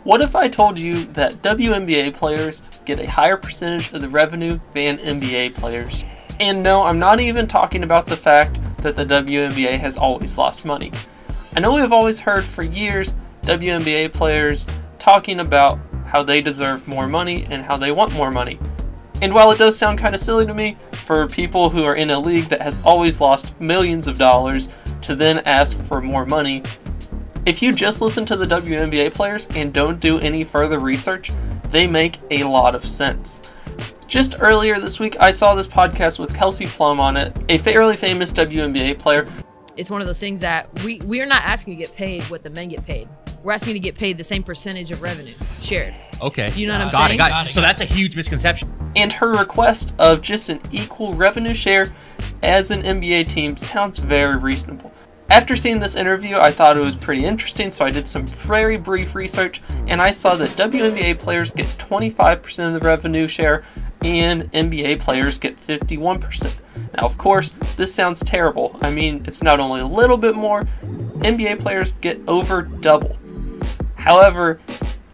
What if I told you that WNBA players get a higher percentage of the revenue than NBA players? And no, I'm not even talking about the fact that the WNBA has always lost money. I know we've always heard for years WNBA players talking about how they deserve more money and how they want more money. And while it does sound kind of silly to me for people who are in a league that has always lost millions of dollars to then ask for more money, if you just listen to the WNBA players and don't do any further research, they make a lot of sense. Just earlier this week, I saw this podcast with Kelsey Plum on it, a fairly famous WNBA player. It's one of those things that we are not asking to get paid what the men get paid. We're asking to get paid the same percentage of revenue shared. Okay. You know what I'm saying? Got it. So that's a huge misconception. And her request of just an equal revenue share as an NBA team sounds very reasonable. After seeing this interview, I thought it was pretty interesting, so I did some very brief research, and I saw that WNBA players get 25% of the revenue share, and NBA players get 51%. Now, of course, this sounds terrible. I mean, it's not only a little bit more, NBA players get over double. However,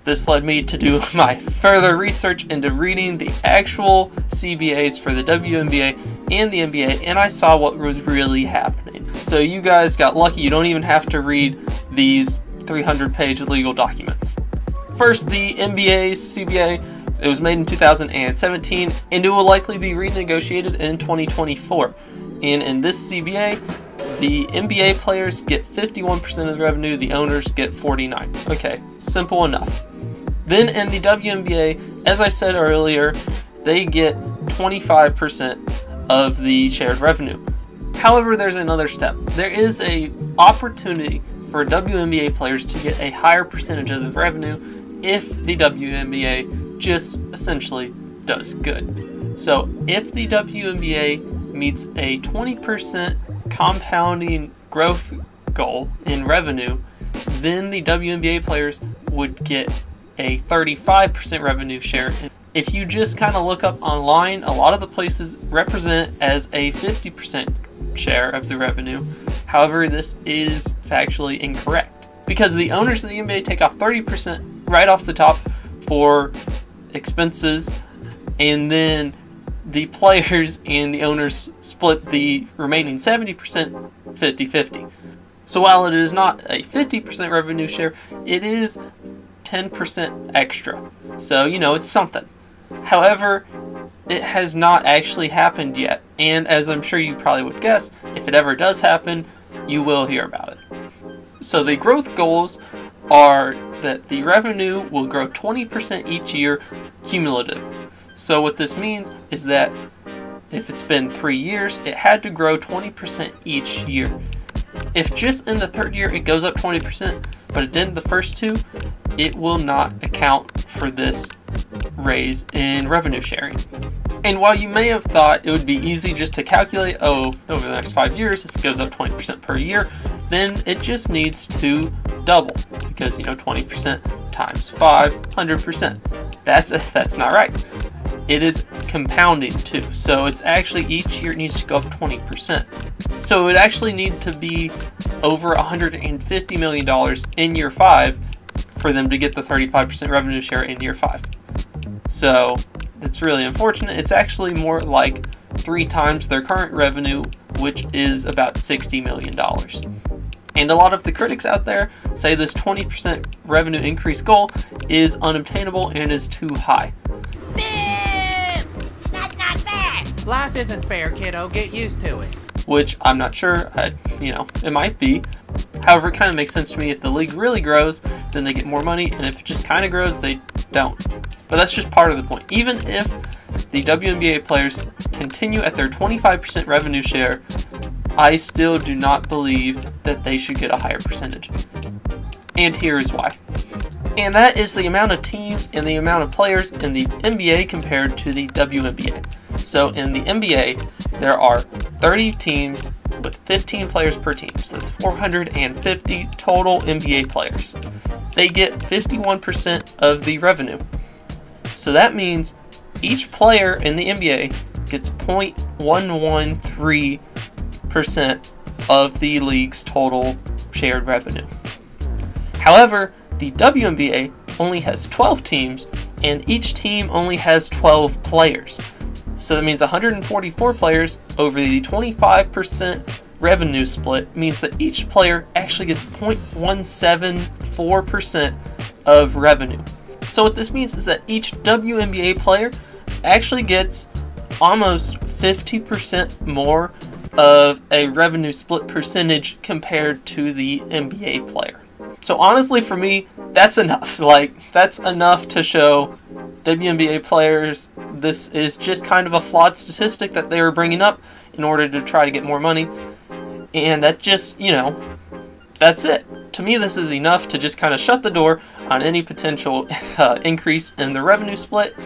this led me to do my further research into reading the actual CBAs for the WNBA and the NBA, and I saw what was really happening. So you guys got lucky. You don't even have to read these 300-page legal documents. First, the NBA's CBA. It was made in 2017, and it will likely be renegotiated in 2024. And in this CBA, the NBA players get 51% of the revenue, the owners get 49%. Okay, simple enough. Then in the WNBA, as I said earlier, they get 25% of the shared revenue. However, there's another step. There is an opportunity for WNBA players to get a higher percentage of the revenue if the WNBA just essentially does good. So if the WNBA meets a 20% compounding growth goal in revenue, then the WNBA players would get a 35% revenue share. If you just kind of look up online, a lot of the places represent as a 50% share of the revenue. However, this is factually incorrect because the owners of the NBA take off 30% right off the top for expenses, and then the players and the owners split the remaining 70% 50-50. So while it is not a 50% revenue share, it is 10% extra. So, you know, it's something. However, it has not actually happened yet. And as I'm sure you probably would guess, if it ever does happen, you will hear about it. So the growth goals are that the revenue will grow 20% each year cumulative. So what this means is that if it's been 3 years, it had to grow 20% each year. If just in the third year it goes up 20%, but it didn't the first two, it will not account for this raise in revenue sharing. And while you may have thought it would be easy just to calculate, oh, over the next 5 years, if it goes up 20% per year, then it just needs to double, because, you know, 20% times 5, 100%. That's not right. It is compounding too, so it's actually each year it needs to go up 20%. So it would actually need to be over $150 million in year 5 for them to get the 35% revenue share in year 5. So it's really unfortunate. It's actually more like 3 times their current revenue, which is about $60 million. And a lot of the critics out there say this 20% revenue increase goal is unobtainable and is too high. That's not fair! Life isn't fair, kiddo. Get used to it. Which I'm not sure, it might be. However, it kind of makes sense to me. If the league really grows, then they get more money, and if it just kind of grows, they don't. But that's just part of the point. Even if the WNBA players continue at their 25% revenue share, I still do not believe that they should get a higher percentage. And here is why. And that is the amount of teams and the amount of players in the NBA compared to the WNBA. So in the NBA, there are 30 teams with 15 players per team. So that's 450 total NBA players. They get 51% of the revenue. So that means each player in the NBA gets 0.113% of the league's total shared revenue. However, the WNBA only has 12 teams, and each team only has 12 players. So that means 144 players over the 25% revenue split means that each player actually gets 0.174% of revenue. So what this means is that each WNBA player actually gets almost 50% more of a revenue split percentage compared to the NBA player. So honestly, for me, that's enough. Like, that's enough to show WNBA players this is just kind of a flawed statistic that they were bringing up in order to try to get more money. And that just, that's it. To me, this is enough to just kind of shut the door on any potential increase in the revenue split.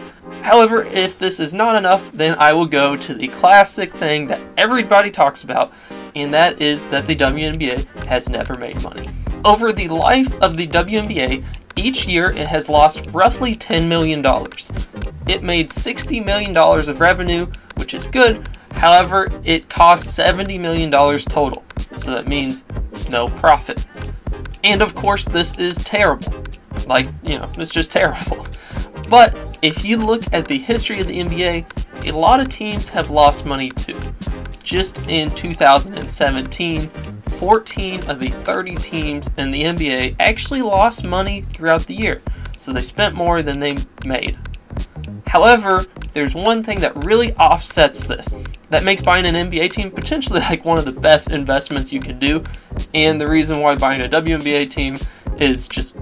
However, if this is not enough, then I will go to the classic thing that everybody talks about, and that is that the WNBA has never made money. Over the life of the WNBA, each year it has lost roughly $10 million. It made $60 million of revenue, which is good. However, it cost $70 million total. So that means no profit. And of course, this is terrible. It's just terrible. But if you look at the history of the NBA, a lot of teams have lost money too. Just in 2017, 14 of the 30 teams in the NBA actually lost money throughout the year, so they spent more than they made. However, there's one thing that really offsets this, that makes buying an NBA team potentially like one of the best investments you can do, and the reason why buying a WNBA team is just,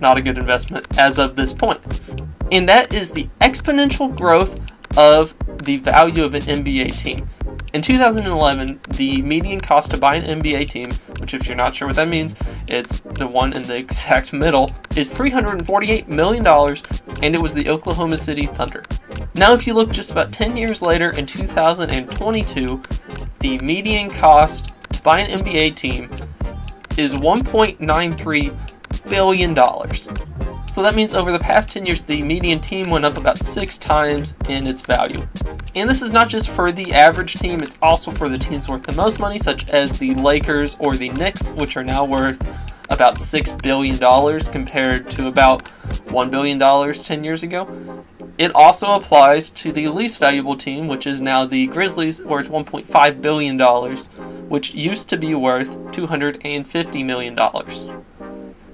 not a good investment as of this point. And that is the exponential growth of the value of an NBA team. In 2011, the median cost to buy an NBA team, which if you're not sure what that means, it's the one in the exact middle, is $348 million, and it was the Oklahoma City Thunder. Now if you look just about 10 years later in 2022, the median cost to buy an NBA team is $1.93 billion. So that means over the past 10 years, the median team went up about 6 times in its value. And this is not just for the average team, it's also for the teams worth the most money, such as the Lakers or the Knicks, which are now worth about $6 billion compared to about $1 billion 10 years ago. It also applies to the least valuable team, which is now the Grizzlies, worth $1.5 billion, which used to be worth $250 million.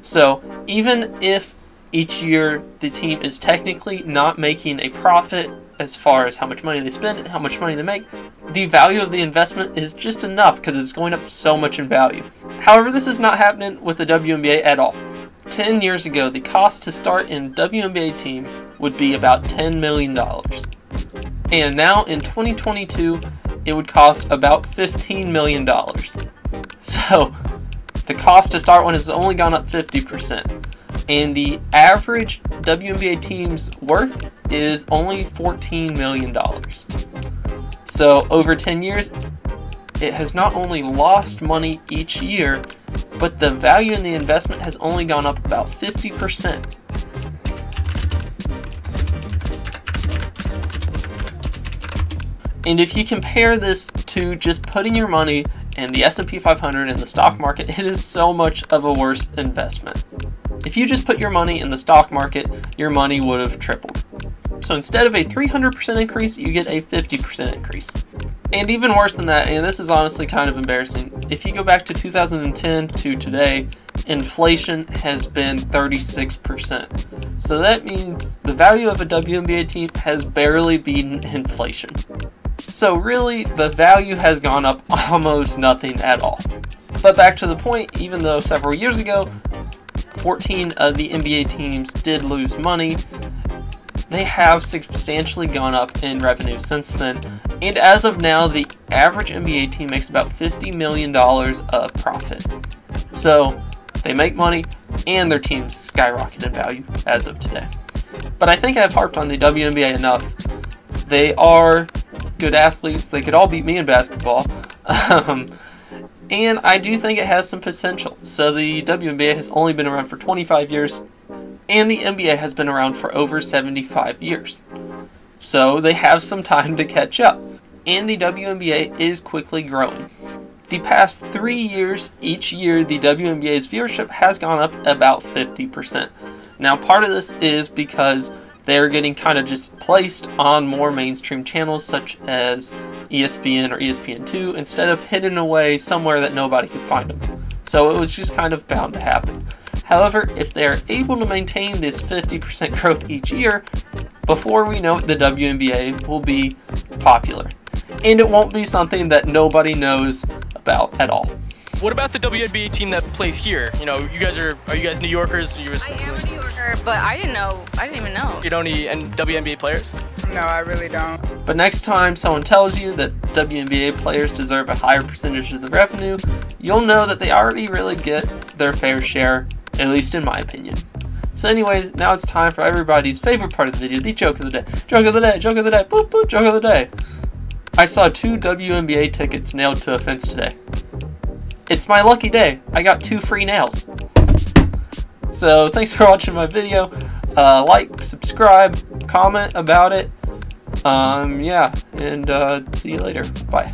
So even if each year the team is technically not making a profit as far as how much money they spend and how much money they make, the value of the investment is just enough because it's going up so much in value. However, this is not happening with the WNBA at all. 10 years ago, the cost to start in a WNBA team would be about $10 million. And now in 2022, it would cost about $15 million. So the cost to start one has only gone up 50%. And the average WNBA team's worth is only $14 million. So over 10 years, it has not only lost money each year, but the value in the investment has only gone up about 50%. And if you compare this to just putting your money in the S&P 500 in the stock market, it is so much of a worse investment. If you just put your money in the stock market, your money would have tripled. So instead of a 300% increase, you get a 50% increase. And even worse than that, and this is honestly kind of embarrassing, if you go back to 2010 to today, inflation has been 36%. So that means the value of a WNBA team has barely beaten inflation. So really, the value has gone up almost nothing at all. But back to the point, even though several years ago, 14 of the NBA teams did lose money, they have substantially gone up in revenue since then. And as of now, the average NBA team makes about $50 million of profit. So they make money and their teams skyrocket in value as of today. But I think I've harped on the WNBA enough. They are good athletes. They could all beat me in basketball. And I do think it has some potential. So the WNBA has only been around for 25 years, and the NBA has been around for over 75 years. So they have some time to catch up, and the WNBA is quickly growing. The past 3 years, each year the WNBA's viewership has gone up about 50%. Now, part of this is because they're getting kind of just placed on more mainstream channels such as ESPN or ESPN2 instead of hidden away somewhere that nobody could find them. So it was just kind of bound to happen. However, if they are able to maintain this 50% growth each year, before we know it, the WNBA will be popular. And it won't be something that nobody knows about at all. What about the WNBA team that plays here? You know, are you guys New Yorkers? I am a New Yorker, but I didn't even know. You don't need WNBA players? No, I really don't. But next time someone tells you that WNBA players deserve a higher percentage of the revenue, you'll know that they already really get their fair share, at least in my opinion. So anyways, now it's time for everybody's favorite part of the video, the joke of the day. Joke of the day, joke of the day, boop boop, joke of the day. I saw 2 WNBA tickets nailed to a fence today. It's my lucky day. I got 2 free nails. So thanks for watching my video. Like, subscribe, comment about it. Yeah, and see you later. Bye.